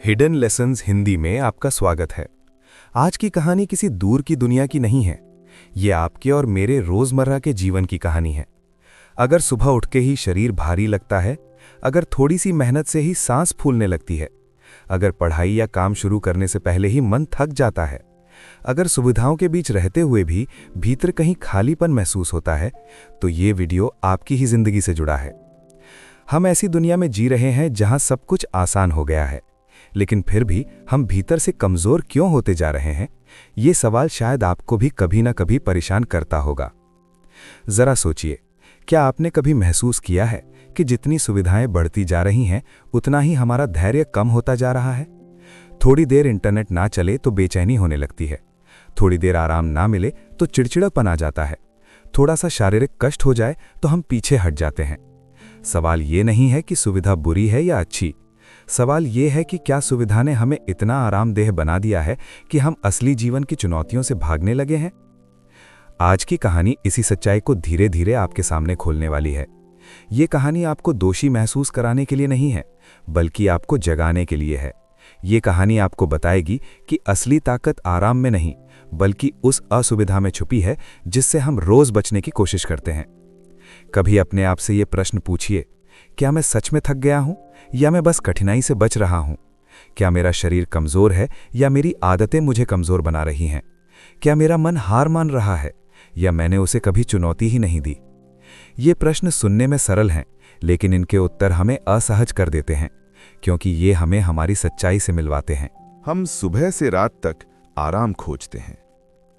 Hidden lessons Hindi में आपका स्वागत है। आज की कहानी किसी दूर की दुनिया की नहीं है। ये आपके और मेरे रोजमर्रा के जीवन की कहानी है। अगर सुबह उठ के ही शरीर भारी लगता है, अगर थोड़ी सी मेहनत से ही सांस फूलने लगती है, अगर पढ़ाई या काम शुरू करने से पहले ही मन थक जाता है, अगर सुविधाओं के बीच रहते हुए भी भीतर कहीं खालीपन महसूस होता है, तो ये वीडियो आपकी ही जिंदगी से जुड़ा है। हम ऐसी दुनिया में जी रहे हैं जहां सब कुछ आसान हो गया है, लेकिन फिर भी हम भीतर से कमजोर क्यों होते जा रहे हैं? ये सवाल शायद आपको भी कभी ना कभी परेशान करता होगा। जरा सोचिए, क्या आपने कभी महसूस किया है कि जितनी सुविधाएं बढ़ती जा रही हैं, उतना ही हमारा धैर्य कम होता जा रहा है? थोड़ी देर इंटरनेट ना चले तो बेचैनी होने लगती है, थोड़ी देर आराम ना मिले तो चिड़चिड़ापन आ जाता है, थोड़ा सा शारीरिक कष्ट हो जाए तो हम पीछे हट जाते हैं। सवाल ये नहीं है कि सुविधा बुरी है या अच्छी, सवाल ये है कि क्या सुविधा ने हमें इतना आरामदेह बना दिया है कि हम असली जीवन की चुनौतियों से भागने लगे हैं? आज की कहानी इसी सच्चाई को धीरे धीरे आपके सामने खोलने वाली है। ये कहानी आपको दोषी महसूस कराने के लिए नहीं है, बल्कि आपको जगाने के लिए है। ये कहानी आपको बताएगी कि असली ताकत आराम में नहीं, बल्कि उस असुविधा में छुपी है जिससे हम रोज बचने की कोशिश करते हैं। कभी अपने आप से ये प्रश्न पूछिए, क्या मैं सच में थक गया हूं या मैं बस कठिनाई से बच रहा हूं? क्या मेरा शरीर कमजोर है या मेरी आदतें मुझे कमजोर बना रही हैं? क्या मेरा मन हार मान रहा है या मैंने उसे कभी चुनौती ही नहीं दी? ये प्रश्न सुनने में सरल हैं, लेकिन इनके उत्तर हमें असहज कर देते हैं, क्योंकि ये हमें हमारी सच्चाई से मिलवाते हैं। हम सुबह से रात तक आराम खोजते हैं।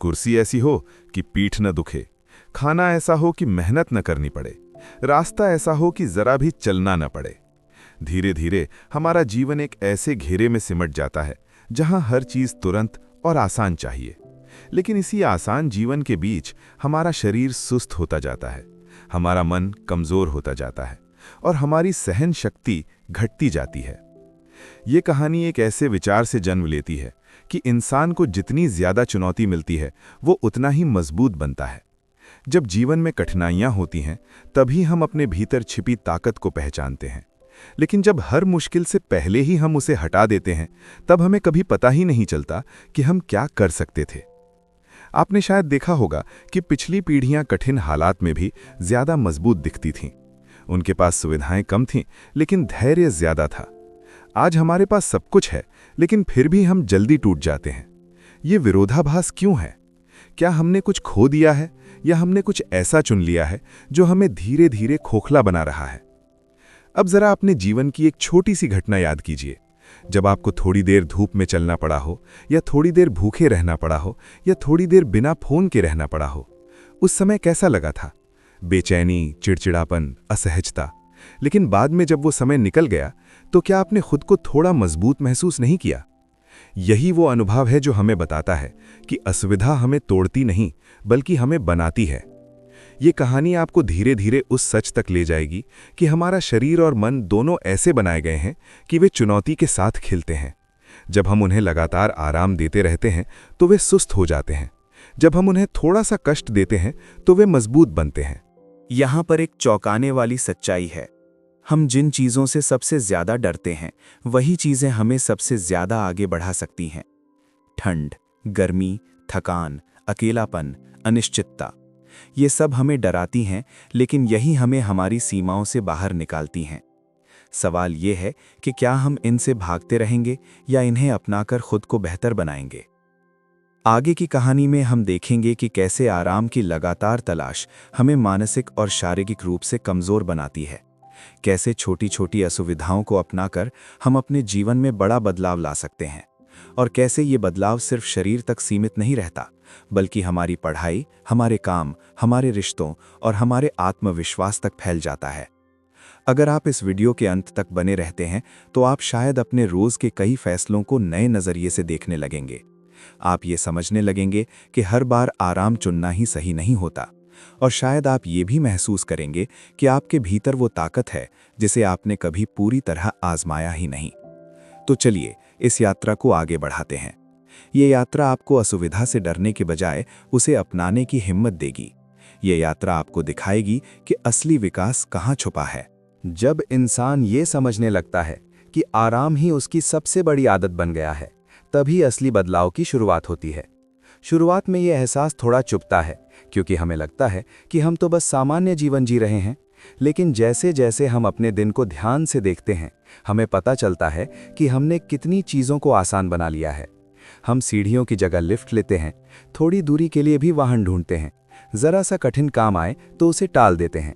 कुर्सी ऐसी हो कि पीठ न दुखे, खाना ऐसा हो कि मेहनत न करनी पड़े, रास्ता ऐसा हो कि जरा भी चलना न पड़े। धीरे धीरे हमारा जीवन एक ऐसे घेरे में सिमट जाता है जहां हर चीज तुरंत और आसान चाहिए। लेकिन इसी आसान जीवन के बीच हमारा शरीर सुस्त होता जाता है, हमारा मन कमजोर होता जाता है और हमारी सहन शक्ति घटती जाती है। ये कहानी एक ऐसे विचार से जन्म लेती है कि इंसान को जितनी ज्यादा चुनौती मिलती है, वो उतना ही मजबूत बनता है। जब जीवन में कठिनाइयां होती हैं, तभी हम अपने भीतर छिपी ताकत को पहचानते हैं। लेकिन जब हर मुश्किल से पहले ही हम उसे हटा देते हैं, तब हमें कभी पता ही नहीं चलता कि हम क्या कर सकते थे। आपने शायद देखा होगा कि पिछली पीढ़ियां कठिन हालात में भी ज्यादा मजबूत दिखती थीं। उनके पास सुविधाएं कम थीं, लेकिन धैर्य ज्यादा था। आज हमारे पास सब कुछ है, लेकिन फिर भी हम जल्दी टूट जाते हैं। ये विरोधाभास क्यों है? क्या हमने कुछ खो दिया है या हमने कुछ ऐसा चुन लिया है जो हमें धीरे धीरे खोखला बना रहा है? अब जरा अपने जीवन की एक छोटी सी घटना याद कीजिए, जब आपको थोड़ी देर धूप में चलना पड़ा हो, या थोड़ी देर भूखे रहना पड़ा हो, या थोड़ी देर बिना फोन के रहना पड़ा हो। उस समय कैसा लगा था? बेचैनी, चिड़चिड़ापन, असहजता। लेकिन बाद में जब वो समय निकल गया, तो क्या आपने खुद को थोड़ा मजबूत महसूस नहीं किया? यही वो अनुभव है जो हमें बताता है कि असुविधा हमें तोड़ती नहीं, बल्कि हमें बनाती है। ये कहानी आपको धीरे धीरे उस सच तक ले जाएगी कि हमारा शरीर और मन दोनों ऐसे बनाए गए हैं कि वे चुनौती के साथ खिलते हैं। जब हम उन्हें लगातार आराम देते रहते हैं तो वे सुस्त हो जाते हैं। जब हम उन्हें थोड़ा सा कष्ट देते हैं तो वे मजबूत बनते हैं। यहाँ पर एक चौंकाने वाली सच्चाई है। हम जिन चीज़ों से सबसे ज्यादा डरते हैं, वही चीज़ें हमें सबसे ज्यादा आगे बढ़ा सकती हैं। ठंड, गर्मी, थकान, अकेलापन, अनिश्चितता, ये सब हमें डराती हैं, लेकिन यही हमें हमारी सीमाओं से बाहर निकालती हैं। सवाल ये है कि क्या हम इनसे भागते रहेंगे या इन्हें अपनाकर खुद को बेहतर बनाएंगे। आगे की कहानी में हम देखेंगे कि कैसे आराम की लगातार तलाश हमें मानसिक और शारीरिक रूप से कमजोर बनाती है, कैसे छोटी छोटी असुविधाओं को अपनाकर हम अपने जीवन में बड़ा बदलाव ला सकते हैं, और कैसे ये बदलाव सिर्फ शरीर तक सीमित नहीं रहता, बल्कि हमारी पढ़ाई, हमारे काम, हमारे रिश्तों और हमारे आत्मविश्वास तक फैल जाता है। अगर आप इस वीडियो के अंत तक बने रहते हैं, तो आप शायद अपने रोज के कई फैसलों को नए नजरिए से देखने लगेंगे। आप ये समझने लगेंगे कि हर बार आराम चुनना ही सही नहीं होता, और शायद आप ये भी महसूस करेंगे कि आपके भीतर वो ताकत है जिसे आपने कभी पूरी तरह आजमाया ही नहीं। तो चलिए इस यात्रा को आगे बढ़ाते हैं। ये यात्रा आपको असुविधा से डरने के बजाय उसे अपनाने की हिम्मत देगी। ये यात्रा आपको दिखाएगी कि असली विकास कहाँ छुपा है। जब इंसान ये समझने लगता है कि आराम ही उसकी सबसे बड़ी आदत बन गया है, तभी असली बदलाव की शुरुआत होती है। शुरुआत में यह एहसास थोड़ा चुभता है, क्योंकि हमें लगता है कि हम तो बस सामान्य जीवन जी रहे हैं। लेकिन जैसे जैसे हम अपने दिन को ध्यान से देखते हैं, हमें पता चलता है कि हमने कितनी चीज़ों को आसान बना लिया है। हम सीढ़ियों की जगह लिफ्ट लेते हैं, थोड़ी दूरी के लिए भी वाहन ढूंढते हैं, ज़रा सा कठिन काम आए तो उसे टाल देते हैं।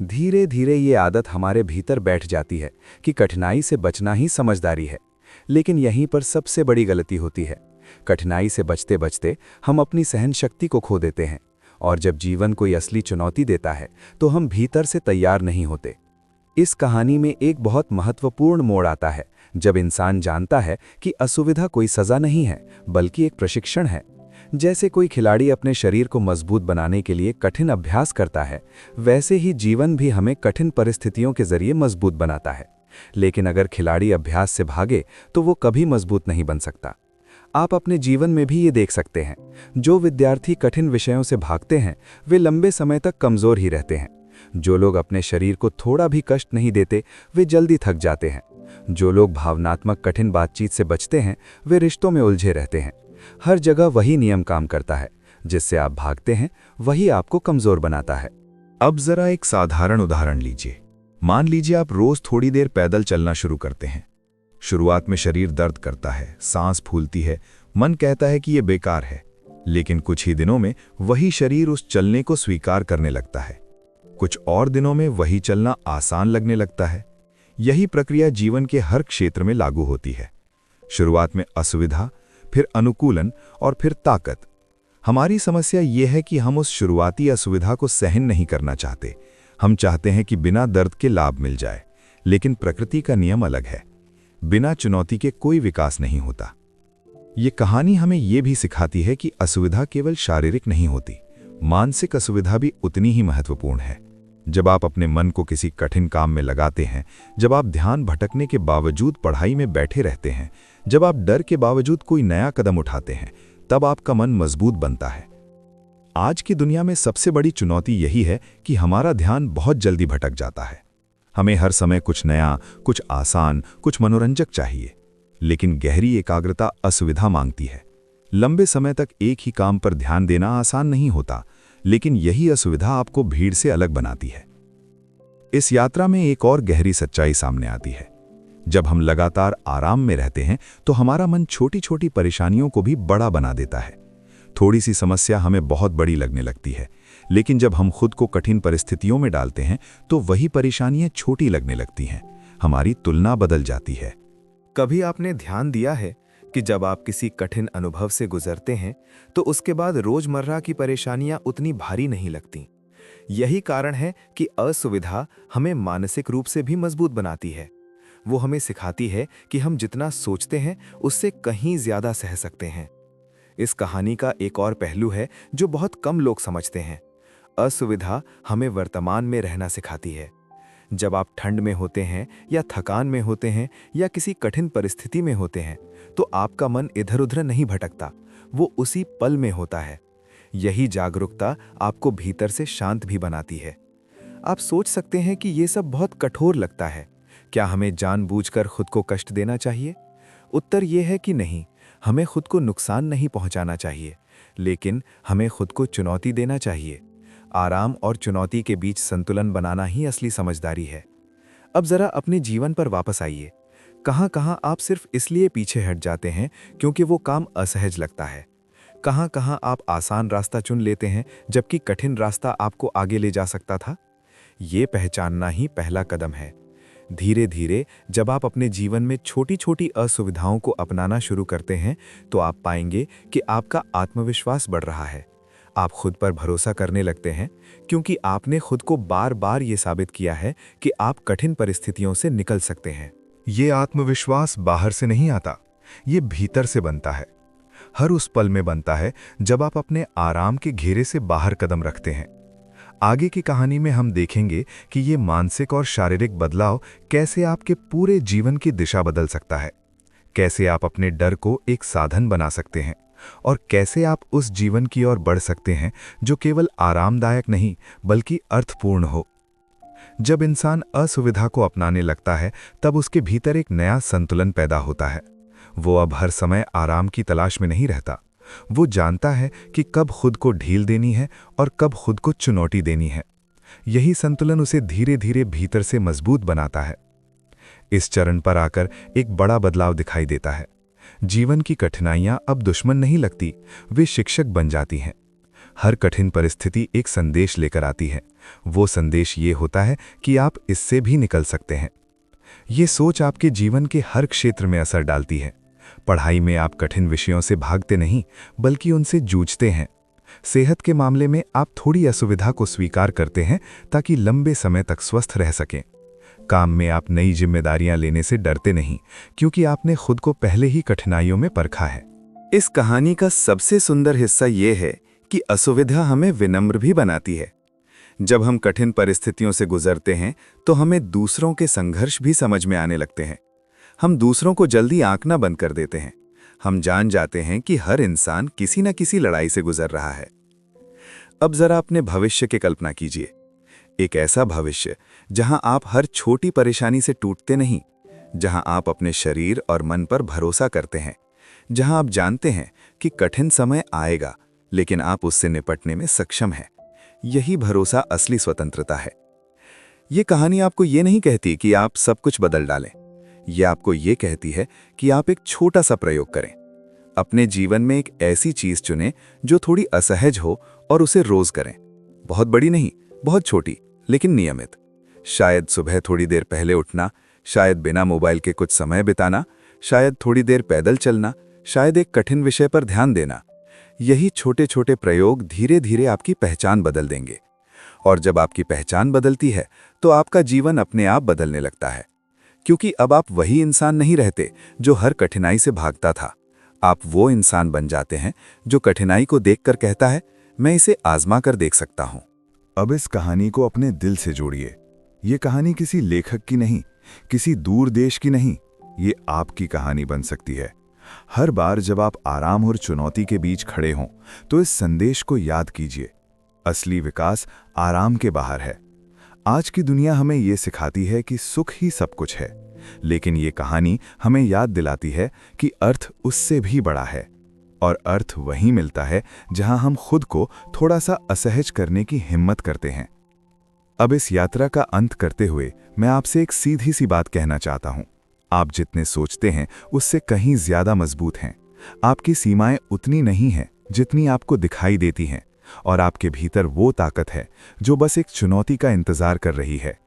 धीरे धीरे ये आदत हमारे भीतर बैठ जाती है कि कठिनाई से बचना ही समझदारी है। लेकिन यहीं पर सबसे बड़ी गलती होती है। कठिनाई से बचते बचते हम अपनी सहन शक्ति को खो देते हैं, और जब जीवन कोई असली चुनौती देता है तो हम भीतर से तैयार नहीं होते। इस कहानी में एक बहुत महत्वपूर्ण मोड़ आता है, जब इंसान जानता है कि असुविधा कोई सज़ा नहीं है, बल्कि एक प्रशिक्षण है। जैसे कोई खिलाड़ी अपने शरीर को मजबूत बनाने के लिए कठिन अभ्यास करता है, वैसे ही जीवन भी हमें कठिन परिस्थितियों के जरिए मजबूत बनाता है। लेकिन अगर खिलाड़ी अभ्यास से भागे तो वो कभी मजबूत नहीं बन सकता। आप अपने जीवन में भी ये देख सकते हैं, जो विद्यार्थी कठिन विषयों से भागते हैं वे लंबे समय तक कमज़ोर ही रहते हैं। जो लोग अपने शरीर को थोड़ा भी कष्ट नहीं देते वे जल्दी थक जाते हैं। जो लोग भावनात्मक कठिन बातचीत से बचते हैं वे रिश्तों में उलझे रहते हैं। हर जगह वही नियम काम करता है, जिससे आप भागते हैं वही आपको कमज़ोर बनाता है। अब जरा एक साधारण उदाहरण लीजिए। मान लीजिए आप रोज थोड़ी देर पैदल चलना शुरू करते हैं। शुरुआत में शरीर दर्द करता है, सांस फूलती है, मन कहता है कि यह बेकार है। लेकिन कुछ ही दिनों में वही शरीर उस चलने को स्वीकार करने लगता है। कुछ और दिनों में वही चलना आसान लगने लगता है। यही प्रक्रिया जीवन के हर क्षेत्र में लागू होती है। शुरुआत में असुविधा, फिर अनुकूलन और फिर ताकत। हमारी समस्या यह है कि हम उस शुरुआती असुविधा को सहन नहीं करना चाहते। हम चाहते हैं कि बिना दर्द के लाभ मिल जाए, लेकिन प्रकृति का नियम अलग है। बिना चुनौती के कोई विकास नहीं होता। ये कहानी हमें यह भी सिखाती है कि असुविधा केवल शारीरिक नहीं होती, मानसिक असुविधा भी उतनी ही महत्वपूर्ण है। जब आप अपने मन को किसी कठिन काम में लगाते हैं, जब आप ध्यान भटकने के बावजूद पढ़ाई में बैठे रहते हैं, जब आप डर के बावजूद कोई नया कदम उठाते हैं, तब आपका मन मजबूत बनता है। आज की दुनिया में सबसे बड़ी चुनौती यही है कि हमारा ध्यान बहुत जल्दी भटक जाता है। हमें हर समय कुछ नया, कुछ आसान, कुछ मनोरंजक चाहिए। लेकिन गहरी एकाग्रता असुविधा मांगती है। लंबे समय तक एक ही काम पर ध्यान देना आसान नहीं होता, लेकिन यही असुविधा आपको भीड़ से अलग बनाती है। इस यात्रा में एक और गहरी सच्चाई सामने आती है। जब हम लगातार आराम में रहते हैं तो हमारा मन छोटी छोटी परेशानियों को भी बड़ा बना देता है। थोड़ी सी समस्या हमें बहुत बड़ी लगने लगती है, लेकिन जब हम खुद को कठिन परिस्थितियों में डालते हैं तो वही परेशानियां छोटी लगने लगती हैं। हमारी तुलना बदल जाती है। कभी आपने ध्यान दिया है कि जब आप किसी कठिन अनुभव से गुजरते हैं तो उसके बाद रोजमर्रा की परेशानियां उतनी भारी नहीं लगती। यही कारण है कि असुविधा हमें मानसिक रूप से भी मजबूत बनाती है। वो हमें सिखाती है कि हम जितना सोचते हैं उससे कहीं ज्यादा सह सकते हैं। इस कहानी का एक और पहलू है जो बहुत कम लोग समझते हैं। असुविधा हमें वर्तमान में रहना सिखाती है। जब आप ठंड में होते हैं या थकान में होते हैं या किसी कठिन परिस्थिति में होते हैं तो आपका मन इधर उधर नहीं भटकता, वो उसी पल में होता है। यही जागरूकता आपको भीतर से शांत भी बनाती है। आप सोच सकते हैं कि ये सब बहुत कठोर लगता है। क्या हमें जानबूझकर खुद को कष्ट देना चाहिए? उत्तर ये है कि नहीं। हमें खुद को नुकसान नहीं पहुंचाना चाहिए, लेकिन हमें खुद को चुनौती देना चाहिए। आराम और चुनौती के बीच संतुलन बनाना ही असली समझदारी है। अब जरा अपने जीवन पर वापस आइए। कहां-कहां आप सिर्फ इसलिए पीछे हट जाते हैं क्योंकि वो काम असहज लगता है। कहां-कहां आप आसान रास्ता चुन लेते हैं जबकि कठिन रास्ता आपको आगे ले जा सकता था। ये पहचानना ही पहला कदम है। धीरे धीरे जब आप अपने जीवन में छोटी छोटी असुविधाओं को अपनाना शुरू करते हैं तो आप पाएंगे कि आपका आत्मविश्वास बढ़ रहा है। आप खुद पर भरोसा करने लगते हैं क्योंकि आपने खुद को बार बार ये साबित किया है कि आप कठिन परिस्थितियों से निकल सकते हैं। ये आत्मविश्वास बाहर से नहीं आता, ये भीतर से बनता है। हर उस पल में बनता है जब आप अपने आराम के घेरे से बाहर कदम रखते हैं। आगे की कहानी में हम देखेंगे कि ये मानसिक और शारीरिक बदलाव कैसे आपके पूरे जीवन की दिशा बदल सकता है, कैसे आप अपने डर को एक साधन बना सकते हैं और कैसे आप उस जीवन की ओर बढ़ सकते हैं जो केवल आरामदायक नहीं बल्कि अर्थपूर्ण हो। जब इंसान असुविधा को अपनाने लगता है तब उसके भीतर एक नया संतुलन पैदा होता है। वो अब हर समय आराम की तलाश में नहीं रहता। वो जानता है कि कब खुद को ढील देनी है और कब खुद को चुनौती देनी है। यही संतुलन उसे धीरे धीरे भीतर से मजबूत बनाता है। इस चरण पर आकर एक बड़ा बदलाव दिखाई देता है। जीवन की कठिनाइयां अब दुश्मन नहीं लगती, वे शिक्षक बन जाती हैं। हर कठिन परिस्थिति एक संदेश लेकर आती है। वो संदेश ये होता है कि आप इससे भी निकल सकते हैं। ये सोच आपके जीवन के हर क्षेत्र में असर डालती है। पढ़ाई में आप कठिन विषयों से भागते नहीं, बल्कि उनसे जूझते हैं। सेहत के मामले में आप थोड़ी असुविधा को स्वीकार करते हैं ताकि लंबे समय तक स्वस्थ रह सकें। काम में आप नई जिम्मेदारियां लेने से डरते नहीं, क्योंकि आपने खुद को पहले ही कठिनाइयों में परखा है। इस कहानी का सबसे सुंदर हिस्सा ये है कि असुविधा हमें विनम्र भी बनाती है। जब हम कठिन परिस्थितियों से गुजरते हैं तो हमें दूसरों के संघर्ष भी समझ में आने लगते हैं। हम दूसरों को जल्दी आंकना बंद कर देते हैं। हम जान जाते हैं कि हर इंसान किसी न किसी लड़ाई से गुजर रहा है। अब जरा अपने भविष्य की कल्पना कीजिए। एक ऐसा भविष्य जहां आप हर छोटी परेशानी से टूटते नहीं, जहां आप अपने शरीर और मन पर भरोसा करते हैं, जहां आप जानते हैं कि कठिन समय आएगा लेकिन आप उससे निपटने में सक्षम हैं। यही भरोसा असली स्वतंत्रता है। ये कहानी आपको ये नहीं कहती कि आप सब कुछ बदल डालें। ये आपको ये कहती है कि आप एक छोटा सा प्रयोग करें। अपने जीवन में एक ऐसी चीज चुनें जो थोड़ी असहज हो और उसे रोज करें। बहुत बड़ी नहीं, बहुत छोटी लेकिन नियमित। शायद सुबह थोड़ी देर पहले उठना, शायद बिना मोबाइल के कुछ समय बिताना, शायद थोड़ी देर पैदल चलना, शायद एक कठिन विषय पर ध्यान देना। यही छोटे छोटे प्रयोग धीरे धीरे आपकी पहचान बदल देंगे। और जब आपकी पहचान बदलती है तो आपका जीवन अपने आप बदलने लगता है, क्योंकि अब आप वही इंसान नहीं रहते जो हर कठिनाई से भागता था। आप वो इंसान बन जाते हैं जो कठिनाई को देखकर कहता है, मैं इसे आजमा कर देख सकता हूं। अब इस कहानी को अपने दिल से जोड़िए। ये कहानी किसी लेखक की नहीं, किसी दूर देश की नहीं, ये आपकी कहानी बन सकती है। हर बार जब आप आराम और चुनौती के बीच खड़े हों तो इस संदेश को याद कीजिए, असली विकास आराम के बाहर है। आज की दुनिया हमें ये सिखाती है कि सुख ही सब कुछ है, लेकिन ये कहानी हमें याद दिलाती है कि अर्थ उससे भी बड़ा है। और अर्थ वहीं मिलता है जहां हम खुद को थोड़ा सा असहज करने की हिम्मत करते हैं। अब इस यात्रा का अंत करते हुए मैं आपसे एक सीधी सी बात कहना चाहता हूं। आप जितने सोचते हैं उससे कहीं ज्यादा मजबूत हैं। आपकी सीमाएं उतनी नहीं हैं जितनी आपको दिखाई देती हैं, और आपके भीतर वो ताकत है जो बस एक चुनौती का इंतजार कर रही है।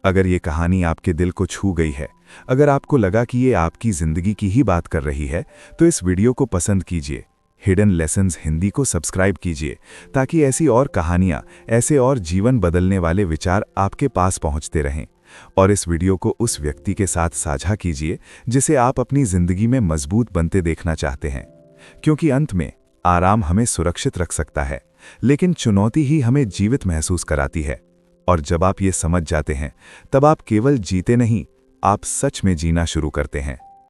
अगर ये कहानी आपके दिल को छू गई है, अगर आपको लगा कि ये आपकी जिंदगी की ही बात कर रही है, तो इस वीडियो को पसंद कीजिए। हिडन लेसन्स हिंदी को सब्सक्राइब कीजिए ताकि ऐसी और कहानियां, ऐसे और जीवन बदलने वाले विचार आपके पास पहुंचते रहें। और इस वीडियो को उस व्यक्ति के साथ साझा कीजिए जिसे आप अपनी जिंदगी में मजबूत बनते देखना चाहते हैं, क्योंकि अंत में आराम हमें सुरक्षित रख सकता है, लेकिन चुनौती ही हमें जीवित महसूस कराती है। और जब आप ये समझ जाते हैं, तब आप केवल जीते नहीं, आप सच में जीना शुरू करते हैं।